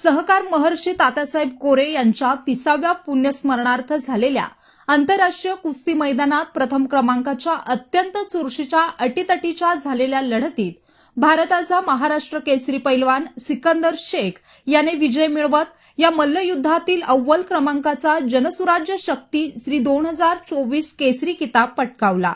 सहकार महर्षी तात्यासाहेब कोरे यांच्या 30व्या पुण्यस्मरणार्थ झालेल्या आंतरराष्ट्रीय कुस्ती मैदानात प्रथम क्रमांकाच्या अत्यंत चुरशीच्या अटीतटीच्या झालेल्या लढतीत भारताचा महाराष्ट्र केसरी पैलवान सिकंदर शेख याने विजय मिळवत या मल्लयुद्धातील अव्वल क्रमांकाचा जनसुराज्य शक्ती श्री 2024 केसरी किताब पटकावला।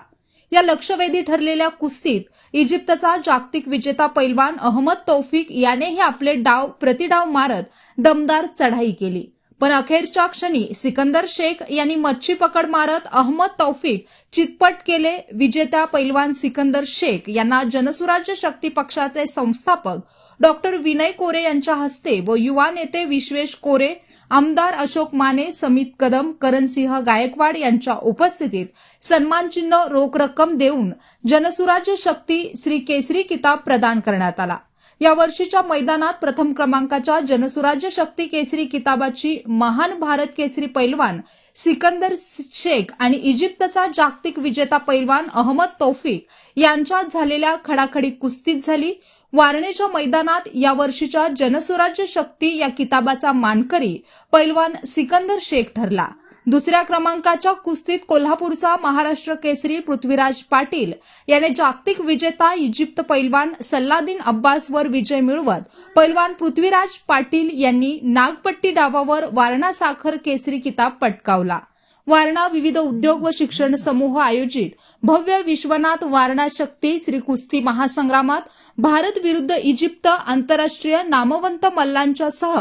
या लक्षवेधी ठरलेल्या कुस्तीत इजिप्तचा जागतिक विजेता पैलवान अहमद तौफिक यानेही आपले प्रतिडाव मारत दमदार चढाई केली, पण अखेरच्या क्षणी सिकंदर शेख यांनी मच्छी पकड मारत अहमद तौफिक चितपट केले। विजेत्या पैलवान सिकंदर शेख यांना जनसुराज्य शक्ती पक्षाचे संस्थापक डॉक्टर विनय कोरे यांच्या हस्ते व युवा नेते विश्वेश कोरे, आमदार अशोक माने, समित कदम, करणसिंह गायकवाड यांच्या उपस्थितीत सन्मानचिन्ह रोख रक्कम देऊन जनसुराज्य शक्ती श्री केसरी किताब प्रदान करण्यात आला। या वर्षीच्या मैदानात प्रथम क्रमांकाच्या जनसुराज्य शक्ती केसरी किताबाची महान भारत केसरी पैलवान सिकंदर शेख आणि इजिप्तचा जागतिक विजेता पैलवान अहमद तौफिक यांच्यात झालेल्या खडाखडी कुस्तीत झाली। वारणेच्या मैदानात या वर्षीच्या जनसुराज्य शक्ती या किताबाचा मानकरी पैलवान सिकंदर शेख ठरला। दुसऱ्या क्रमांकाच्या कुस्तीत कोल्हापूरचा महाराष्ट्र केसरी पृथ्वीराज पाटील याने जागतिक विजेता इजिप्त पैलवान सल्लादीन अब्बासवर विजय मिळवत पैलवान पृथ्वीराज पाटील यांनी नागपट्टी डावावर वारणा साखर केसरी किताब पटकावला। वारणा विविध उद्योग व शिक्षण समूह आयोजित भव्य विश्वनाथ वारणा शक्ती श्री कुस्ती महासंग्रामात भारत विरुद्ध इजिप्त आंतरराष्ट्रीय नामवंत मल्लांच्या सह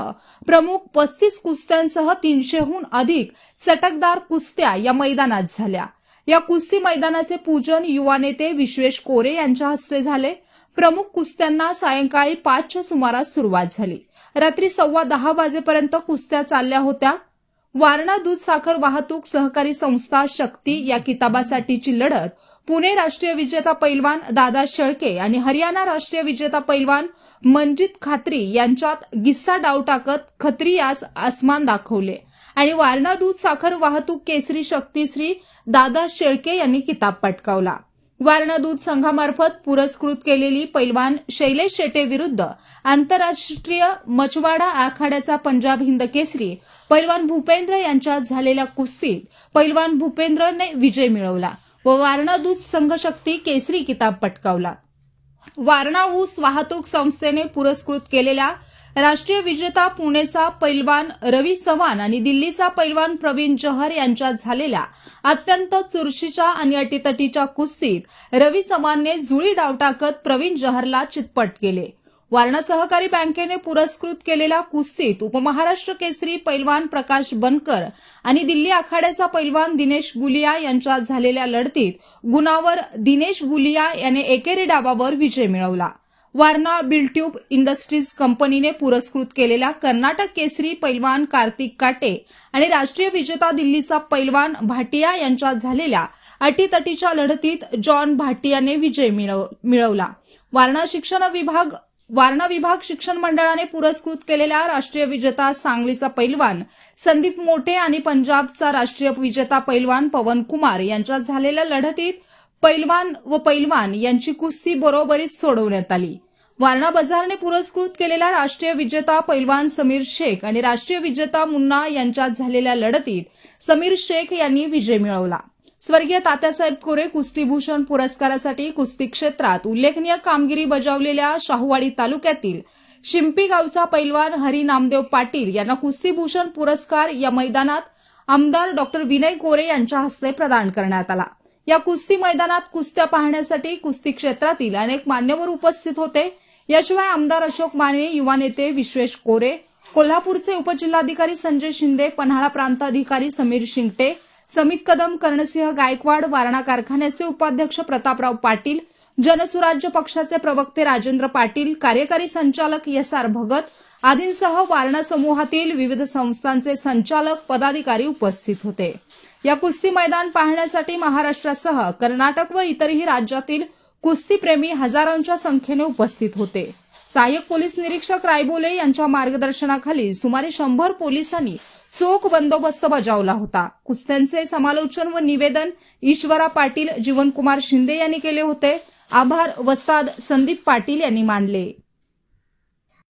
प्रमुख 35 कुस्त्यांसह 300हून अधिक चटकदार कुस्त्या या मैदानात झाल्या। या कुस्ती मैदानाचे पूजन युवा नेते विश्वेश कोरे यांच्या हस्ते झाले। प्रमुख कुस्त्यांना सायंकाळी 5च्या सुमारास सुरुवात झाली। रात्री 10:15 वाजेपर्यंत कुस्त्या चालल्या होत्या। वारणा दूध साखर वाहतूक सहकारी संस्था शक्ती या किताबासाठीची लढत पुणे राष्ट्रीय विजेता पैलवान दादा शेळके आणि हरियाणा राष्ट्रीय विजेता पैलवान मनजित खात्री यांच्यात गिस्सा डाव टाकत खत्री याच आसमान दाखवले आणि वारणा दूध साखर वाहतूक केसरी शक्ती श्री दादा शेळके यांनी किताब पटकावला। वारणा दूध संघामार्फत पुरस्कृत केलेली पैलवान शैलेश शेटे विरुद्ध आंतरराष्ट्रीय मछवाडा आखाड्याचा पंजाब हिंद केसरी पैलवान भूपेंद्र यांच्यात झालेल्या कुस्तीत पैलवान भूपेंद्रने विजय मिळवला व वारणा दूध संघ शक्ती केसरी किताब पटकावला। वारणा ऊस वाहतूक संस्थेने पुरस्कृत केलेल्या राष्ट्रीय विजेता पुणेचा पैलवान रवी चव्हाण आणि दिल्लीचा पैलवान प्रवीण जहर यांच्यात झालेल्या अत्यंत चुरशीच्या आणि अटीतटीच्या कुस्तीत रवी चव्हाणने जुळी डाव टाकत प्रवीण जहरला चितपट केले। वारणा सहकारी बँकेने पुरस्कृत केलेल्या कुस्तीत उपमहाराष्ट्र केसरी पैलवान प्रकाश बनकर आणि दिल्ली आखाड्याचा पैलवान दिनेश गुलिया यांच्यात झालेल्या लढतीत गुणावर दिनेश गुलिया याने एकेरी डावावर विजय मिळवला। वारणा बिल्ट्यूब इंडस्ट्रीज कंपनीने पुरस्कृत केलेल्या कर्नाटक केसरी पैलवान कार्तिक काटे आणि राष्ट्रीय विजेता दिल्लीचा पैलवान भाटिया यांच्यात झालेल्या अटीतटीच्या लढतीत जॉन भाटियाने विजय मिळवला। वारणा विभाग शिक्षण मंडळाने पुरस्कृत केलेल्या राष्ट्रीय विजेता सांगलीचा पैलवान संदीप मोठे आणि पंजाबचा राष्ट्रीय विजेता पैलवान पवन कुमार यांच्यात झालेल्या लढतीत पैलवान यांची कुस्ती बरोबरीत सोडवण्यात आली। वारणा बाजारने पुरस्कृत केलेल्या राष्ट्रीय विजेता पैलवान समीर शेख आणि राष्ट्रीय विजेता मुन्ना यांच्यात झालेल्या लढतीत समीर शेख यांनी विजय मिळवला। स्वर्गीय तात्यासाहेब कोरे कुस्तीभूषण पुरस्कारासाठी कुस्ती क्षेत्रात उल्लेखनीय कामगिरी बजावलेल्या शाहूवाडी तालुक्यातील शिंपी गावचा पैलवान हरी नामदेव पाटील यांना कुस्तीभूषण पुरस्कार या मैदानात आमदार डॉक्टर विनय कोरे यांच्या हस्ते प्रदान करण्यात आला। या कुस्ती मैदानात कुस्त्या पाहण्यासाठी कुस्ती क्षेत्रातील अनेक मान्यवर उपस्थित होते। याशिवाय आमदार अशोक माने, युवा नेते विश्वेश कोरे, कोल्हापूरचे उपजिल्हाधिकारी संजय शिंदे, पन्हाळा प्रांत अधिकारी समीर शिंगटे, समित कदम, करणसिंह गायकवाड, वारणा कारखान्याचे उपाध्यक्ष प्रतापराव पाटील, जनसुराज्य पक्षाचे प्रवक्ते राजेंद्र पाटील, कार्यकारी संचालक SR भगत आदींसह वारणा समूहातील विविध संस्थांचे संचालक पदाधिकारी उपस्थित होते। या कुस्ती मैदान पाहण्यासाठी महाराष्ट्रासह कर्नाटक व इतरही राज्यातील कुस्तीप्रेमी हजारोंच्या संख्येने उपस्थित होते। सहाय्यक पोलीस निरीक्षक रायबोले यांच्या मार्गदर्शनाखाली सुमारे 100 पोलिसांनी चोख बंदोबस्त बजावला होता। कुस्त्यांचे समालोचन व निवेदन ईश्वरा पाटील, जीवनकुमार शिंदे यांनी केले होते। आभार वस्ताद संदीप पाटील यांनी मानले।